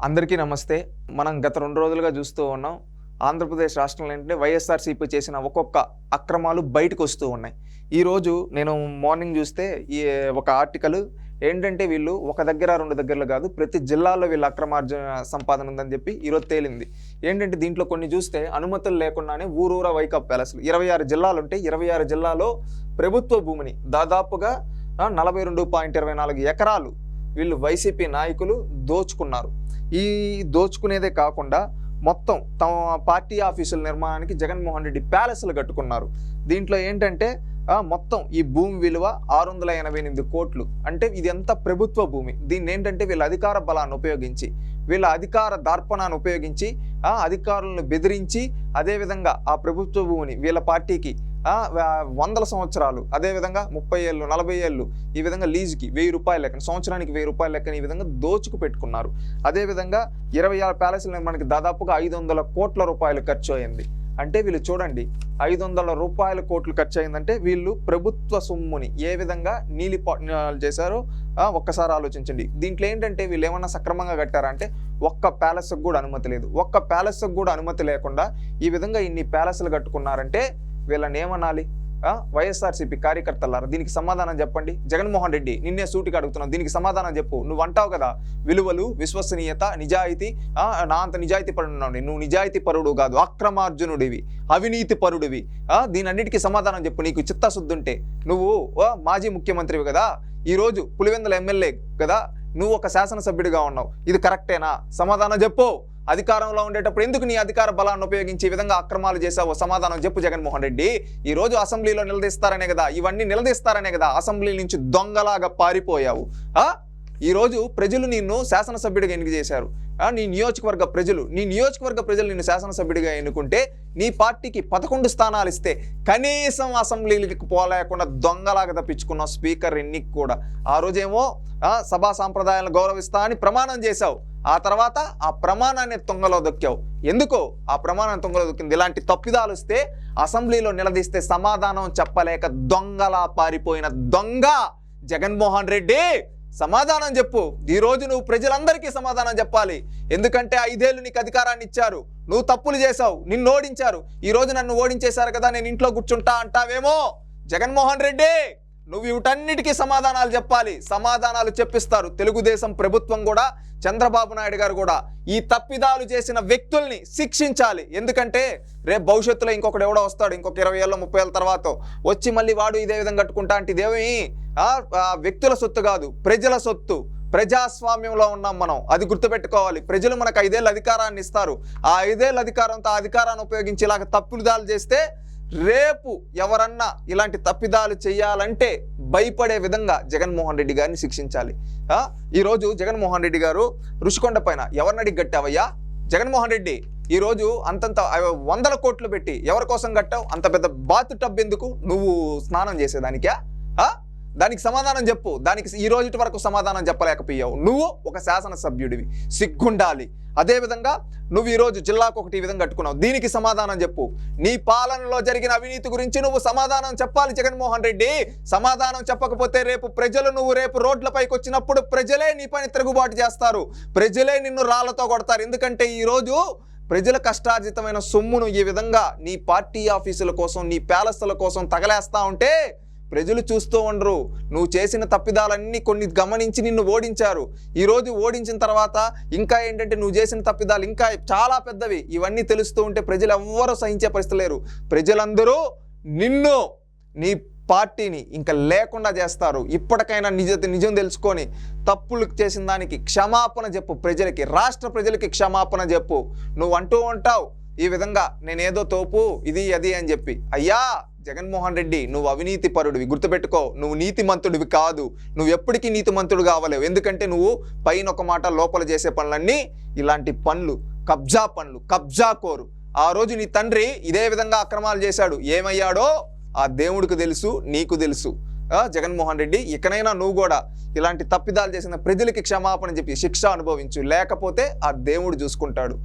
అందరికీ నమస్తే. మనం గత 2 రోజులుగా చూస్తూ ఉన్నాం. ఆంధ్రప్రదేశ్ రాష్ట్రంలో ఏంటంటే వైఎస్ఆర్‌సీపీ చేసిన ఒక్కొక్క అక్రమాలు బయటకు వస్తూ ఉన్నాయి. ఈరోజు నేను మార్నింగ్ చూస్తే ఒక ఆర్టికల్ ఏంటంటే వీళ్ళు ఒక దగ్గర 2 దగ్గరలో కాదు, ప్రతి జిల్లాలో వీళ్ళ అక్రమార్జన సంపాదన ఉందని చెప్పి ఈరోజు తేలింది. ఏంటంటే దీంట్లో కొన్ని చూస్తే అనుమతులు లేకుండానే ఊరూరా వైకప్ ప్యాలెస్లు 26 జిల్లాలు ఉంటే 26 జిల్లాలో ప్రభుత్వ భూమిని దాదాపుగా 42.24 ఎకరాలు వీళ్ళు వైసీపీ నాయకులు దోచుకున్నారు. ఈ దోచుకునేదే కాకుండా మొత్తం తమ పార్టీ ఆఫీసుల నిర్మాణానికి జగన్మోహన్ రెడ్డి ప్యాలెస్లు కట్టుకున్నారు. దీంట్లో ఏంటంటే మొత్తం ఈ భూమి విలువ 688 కోట్లు. అంటే ఇది ఎంత ప్రభుత్వ భూమి. దీన్ని ఏంటంటే వీళ్ళ అధికార బలాన్ని ఉపయోగించి, వీళ్ళ అధికార దర్పణాన్ని ఉపయోగించి, అధికారులను బెదిరించి, అదేవిధంగా ఆ ప్రభుత్వ భూమిని వీళ్ళ పార్టీకి 100 సంవత్సరాలు, అదేవిధంగా 30 ఏళ్ళు 40 ఏళ్ళు ఈ విధంగా లీజుకి 1000 రూపాయల లెక్కన, సంవత్సరానికి 1000 రూపాయల లెక్కన ఈ విధంగా దోచుకు పెట్టుకున్నారు. అదేవిధంగా 26 ప్యాలెస్ల నిర్మాణానికి దాదాపుగా 500 కోట్ల రూపాయలు ఖర్చు అయింది. అంటే వీళ్ళు చూడండి, 500 కోట్లు ఖర్చు అయిందంటే వీళ్ళు ప్రభుత్వ సొమ్ముని ఏ విధంగా నీలిపాలు చేశారో ఒక్కసారి ఆలోచించండి. దీంట్లో ఏంటంటే వీళ్ళు ఏమన్నా సక్రమంగా కట్టారా అంటే ఒక్క ప్యాలెస్కి కూడా అనుమతి లేదు. ఒక్క ప్యాలెస్కి కూడా అనుమతి లేకుండా ఈ విధంగా ఇన్ని ప్యాలెస్లు కట్టుకున్నారంటే వీళ్ళని ఏమనాలి? వైఎస్ఆర్సీపీ కార్యకర్తలారా, దీనికి సమాధానం చెప్పండి. జగన్మోహన్ రెడ్డి, నిన్నే సూటిగా అడుగుతున్నావు, దీనికి సమాధానం చెప్పు. నువ్వు అంటావు కదా విలువలు, విశ్వసనీయత, నిజాయితీ, నా అంత నిజాయితీ పరుడు. నువ్వు నిజాయితీ పరుడు కాదు, అక్రమార్జునుడివి, అవినీతి పరుడివి. దీని అన్నిటికీ సమాధానం చెప్పు. నీకు చిత్తశుద్ధి ఉంటే నువ్వు మాజీ ముఖ్యమంత్రివి కదా, ఈరోజు పులివెందుల ఎమ్మెల్యే కదా, నువ్వు ఒక శాసనసభ్యుడిగా ఉన్నావు. ఇది కరెక్టేనా? సమాధానం చెప్పు. అధికారంలో ఉండేటప్పుడు ఎందుకు నీ అధికార బలాన్ని ఉపయోగించి ఈ విధంగా అక్రమాలు చేసావో సమాధానం చెప్పు జగన్మోహన్ రెడ్డి. ఈ రోజు అసెంబ్లీలో నిలదీస్తారనే కదా, ఇవన్నీ నిలదీస్తారనే కదా అసెంబ్లీ నుంచి దొంగలాగా పారిపోయావు. ఈ రోజు ప్రజలు నిన్ను శాసనసభ్యుడిగా ఎన్నిక చేశారు. నీ నియోజకవర్గ ప్రజలు నిన్ను శాసనసభ్యుడిగా ఎన్నుకుంటే నీ పార్టీకి 11 స్థానాలు ఇస్తే కనీసం అసెంబ్లీకి పోలేకుండా దొంగలాగా తప్పించుకున్నావు స్పీకర్ ఎన్నిక కూడా. ఆ రోజేమో సభా సాంప్రదాయాలను గౌరవిస్తా అని ప్రమాణం చేశావు. ఆ తర్వాత ఆ ప్రమాణాన్ని తొంగలో దొక్కావు. ఎందుకో ఆ ప్రమాణాన్ని తొంగలో దొక్కింది. ఇలాంటి తప్పిదాలు వస్తే అసెంబ్లీలో నిలదీస్తే సమాధానం చెప్పలేక దొంగలా పారిపోయిన దొంగ జగన్మోహన్ రెడ్డి, సమాధానం చెప్పు. ఈ రోజు నువ్వు ప్రజలందరికీ సమాధానం చెప్పాలి. ఎందుకంటే 5 ఏళ్ళు నీకు అధికారాన్ని ఇచ్చారు, నువ్వు తప్పులు చేశావు, నిన్ను ఓడించారు. ఈ రోజు నన్ను ఓడించేశారు కదా, నేను ఇంట్లో కూర్చుంటా అంటావేమో. జగన్మోహన్ రెడ్డి, నువ్వు వీటన్నిటికీ సమాధానాలు చెప్పాలి. సమాధానాలు చెప్పిస్తారు తెలుగుదేశం ప్రభుత్వం కూడా, చంద్రబాబు నాయుడు గారు కూడా. ఈ తప్పిదాలు చేసిన వ్యక్తుల్ని శిక్షించాలి. ఎందుకంటే రేపు భవిష్యత్తులో ఇంకొకటి ఎవడో వస్తాడు, ఇంకొక 20 ఏళ్ళ 30 ఏళ్ళ తర్వాత వచ్చి మళ్ళీ వాడు ఇదే విధంగా కట్టుకుంటా అంటే ఇదేమి వ్యక్తుల సొత్తు కాదు, ప్రజల సొత్తు. ప్రజాస్వామ్యంలో ఉన్నాం మనం, అది గుర్తుపెట్టుకోవాలి. ప్రజలు మనకు 5 ఏళ్ళ అధికారాన్ని ఇస్తారు. ఆ 5 ఏళ్ళ అధికారంతో ఆ అధికారాన్ని ఉపయోగించి ఇలాగ తప్పిదాలు చేస్తే రేపు ఎవరన్నా ఇలాంటి తప్పిదాలు చేయాలంటే భయపడే విధంగా జగన్మోహన్ రెడ్డి గారిని శిక్షించాలి. ఈరోజు జగన్మోహన్ రెడ్డి గారు రుషికొండ పైన ఎవరిని అడిగి కట్టావయ్యా? జగన్మోహన్ రెడ్డి, ఈరోజు అంతంత 100 కోట్లు పెట్టి ఎవరి కోసం కట్టావు? అంత పెద్ద బాత్ టబ్ ఎందుకు? నువ్వు స్నానం చేసేదానికా? దానికి సమాధానం చెప్పు. దానికి ఈ రోజు వరకు సమాధానం చెప్పలేకపోయావు. నువ్వు ఒక శాసనసభ్యుడివి, సిగ్గుండాలి. అదేవిధంగా నువ్వు ఈరోజు జిల్లాకు ఒకటి ఈ విధంగా కట్టుకున్నావు, దీనికి సమాధానం చెప్పు. నీ పాలనలో జరిగిన అవినీతి గురించి నువ్వు సమాధానం చెప్పాలి జగన్మోహన్ రెడ్డి. సమాధానం చెప్పకపోతే నువ్వు రేపు రోడ్లపైకి వచ్చినప్పుడు ప్రజలే నీ పని తిరుగుబాటు చేస్తారు, ప్రజలే నిన్ను రాళ్లతో కొడతారు. ఎందుకంటే ఈరోజు ప్రజల కష్టార్జితమైన సొమ్మును ఈ విధంగా నీ పార్టీ ఆఫీసుల కోసం, నీ ప్యాలెస్ల కోసం తగలేస్తా ఉంటే ప్రజలు చూస్తూ ఉండరు. నువ్వు చేసిన తప్పిదాలన్నీ కొన్ని గమనించి నిన్ను ఓడించారు. ఈరోజు ఓడించిన తర్వాత ఇంకా ఏంటంటే నువ్వు చేసిన తప్పిదాలు ఇంకా చాలా పెద్దవి. ఇవన్నీ తెలుస్తూ ఉంటే ప్రజలు ఎవ్వరూ సహించే పరిస్థితి లేరు. ప్రజలందరూ నిన్ను, నీ పార్టీని ఇంకా లేకుండా చేస్తారు. ఇప్పటికైనా నిజం తెలుసుకొని తప్పులు చేసిన దానికి క్షమాపణ చెప్పు ప్రజలకి, రాష్ట్ర ప్రజలకి క్షమాపణ చెప్పు. నువ్వు అంటూ ఉంటావు ఈ విధంగా నేనేదో తోపు ఇది అది అని చెప్పి. అయ్యా జగన్మోహన్ రెడ్డి, నువ్వు అవినీతి పరుడివి, గుర్తుపెట్టుకో. నువ్వు నీతిమంతుడివి కాదు, నువ్వు ఎప్పటికీ నీతిమంతుడు కావలేవు. ఎందుకంటే నువ్వు పైన ఒక మాట, లోపల చేసే పనులన్నీ ఇలాంటి పనులు, కబ్జా పనులు, కబ్జా కోరు. ఆ రోజు నీ తండ్రి ఇదే విధంగా అక్రమాలు చేశాడు, ఏమయ్యాడో ఆ దేవుడికి తెలుసు, నీకు తెలుసు. జగన్మోహన్ రెడ్డి, ఇకనైనా నువ్వు కూడా ఇలాంటి తప్పిదాలు చేసిన ప్రజలకి క్షమాపణ చెప్పి శిక్ష అనుభవించు, లేకపోతే ఆ దేవుడు చూసుకుంటాడు.